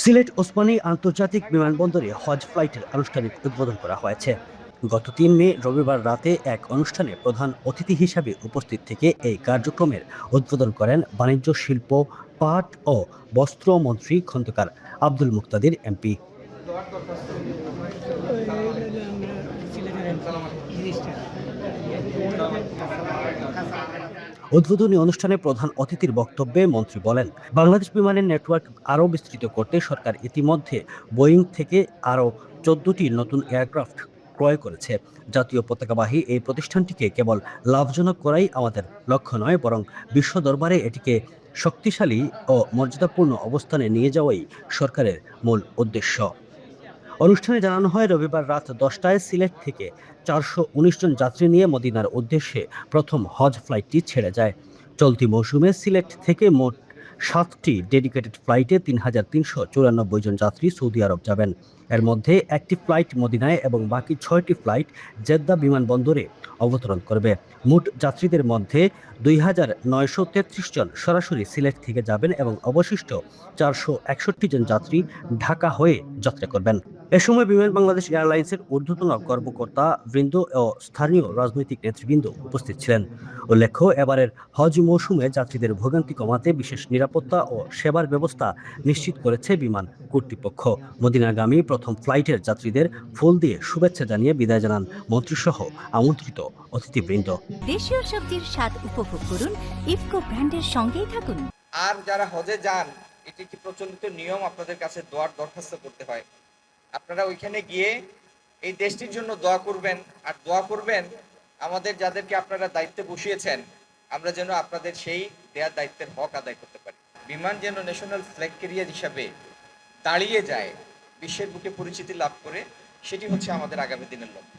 সিলেট ওসমানী আন্তর্জাতিক বিমানবন্দরে হজ ফ্লাইটের আনুষ্ঠানিক উদ্বোধন করা হয়েছে। গত ৩ মে রবিবার রাতে এক অনুষ্ঠানে প্রধান অতিথি হিসাবে উপস্থিত থেকে এই কার্যক্রমের উদ্বোধন করেন বাণিজ্য, শিল্প, পাট ও বস্ত্র মন্ত্রী খন্দকার আব্দুল মুক্তাদির এমপি। উদ্বোধনী অনুষ্ঠানে প্রধান অতিথির বক্তব্যে মন্ত্রী বলেন, বাংলাদেশ বিমানের নেটওয়ার্ক আরও বিস্তৃত করতে সরকার ইতিমধ্যে বোয়িং থেকে আরও ১৪টি নতুন এয়ারক্রাফট ক্রয় করেছে। জাতীয় পতাকাবাহী এই প্রতিষ্ঠানটিকে কেবল লাভজনক করাই আমাদের লক্ষ্য নয়, বরং বিশ্ব দরবারে এটিকে শক্তিশালী ও মর্যাদাপূর্ণ অবস্থানে নিয়ে যাওয়াই সরকারের মূল উদ্দেশ্য। অনুষ্ঠানে জানানো হয়, রবিবার রাত ১০টায় সিলেট থেকে ৪১৯ জন যাত্রী নিয়ে মদিনার উদ্দেশ্যে প্রথম হজ ফ্লাইটটি ছেড়ে যায়। চলতি মৌসুমে সিলেট থেকে মোট ৭টি ডেডিকেটেড ফ্লাইটে ৩,৩৯৪ জন যাত্রী সৌদি আরব যাবেন। এর মধ্যে একটি ফ্লাইট মদিনায় এবং বাকি ৬টি ফ্লাইট জেদ্দা বিমানবন্দরে অবতরণ করবে। মোট যাত্রীদের মধ্যে ২,৯৩৩ জন সরাসরি সিলেট থেকে যাবেন এবং অবশিষ্ট ৪৬১ জন যাত্রী ঢাকা হয়ে যাত্রা করবেন। এ সময় বিমান বাংলাদেশ এয়ারলাইন্সের ঊর্ধ্বতন কর্মকর্তা বৃন্দ ও স্থানীয় রাজনৈতিক নেতৃবৃন্দ উপস্থিত ছিলেন। উল্লেখ্য, এবারের হজ মৌসুমে যাত্রীদের ভোগান্তি কমাতে বিশেষ নিরাপত্তা ও সেবার ব্যবস্থা নিশ্চিত করেছে বিমান কর্তৃপক্ষ। মদিনাগামী প্রথম ফ্লাইটের যাত্রীদের ফুল দিয়ে শুভেচ্ছা জানিয়ে বিদায় জানান মন্ত্রীসহ আমন্ত্রিত অতিথিবৃন্দ। দেশীয় সবজির স্বাদ উপভোগ করুন ইফকো ব্র্যান্ডের সঙ্গেই থাকুন। আর যারা হজে যান, এটি একটি প্রচলিত নিয়ম, আপনাদের কাছে দোয়ার দরখাস্ত করতে হয়। আপনারা ওইখানে গিয়ে এই দেশটির জন্য দোয়া করবেন, আর দোয়া করবেন আমাদের যাদেরকে আপনারা দায়িত্বে বসিয়েছেন, আমরা যেন আপনাদের সেই দেয়ার দায়িত্বের হক আদায় করতে পারি। বিমান যেন ন্যাশনাল ফ্ল্যাগ ক্যারিয়ার হিসাবে দাঁড়িয়ে যায়, বিশ্বের বুকে পরিচিতি লাভ করে, সেটি হচ্ছে আমাদের আগামী দিনের লক্ষ্য।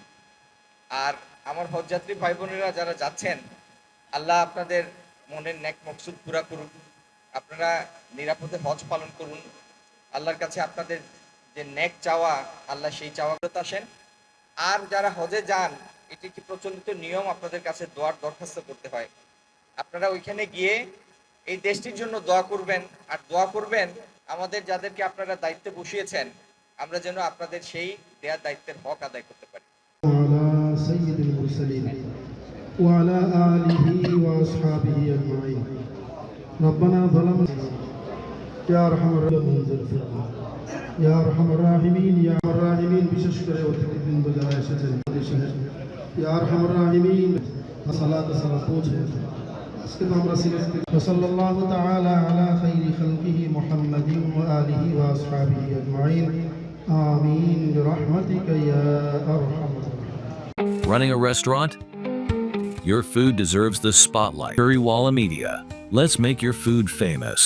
আর আমার হজযাত্রী ভাই বোনেরা যারা যাচ্ছেন, আল্লাহ আপনাদের মনের নেক মকসুদ পুরা করুন। আপনারা নিরাপদে হজ পালন করুন। আল্লাহর কাছে আপনাদের যে নেক চাওয়া, আল্লাহ সেই চাওয়াগুলোতে আসেন। আর যারা হজে যান, এটি একটি প্রচলিত নিয়ম, আপনাদের কাছে দোয়ার দরখাস্ত করতে হয়। আপনারা ওইখানে গিয়ে এই দেশটির জন্য দোয়া করবেন, আর দোয়া করবেন আমাদের যাদেরকে আপনারা দায়িত্বে বসিয়েছেন, আমরা যেন আপনাদের সেই দেয়ার দায়িত্বের হক আদায় করতে পারি। وعلى آله وأصحابه أجمعين ربنا ظلمنا يا أرحم الراحمين يا أرحم الراحمين বিশেষ করে অতিথিবৃন্দ যারা এসেছেন يا أرحم الراحمين সালাত পৌঁছে আজকে তো আমরা সিলেট থেকে সাল্লাল্লাহু তাআলা আলা খাইরি খালকিহি মুহাম্মাদিন ওয়া আলিহি ওয়া আসহাবিহি আজমাইন আমিন বিরহমাতিকা ইয়া আরহামার রাহিমিন। Running a restaurant? Your food deserves the spotlight. Currywalla Media. Let's make your food famous.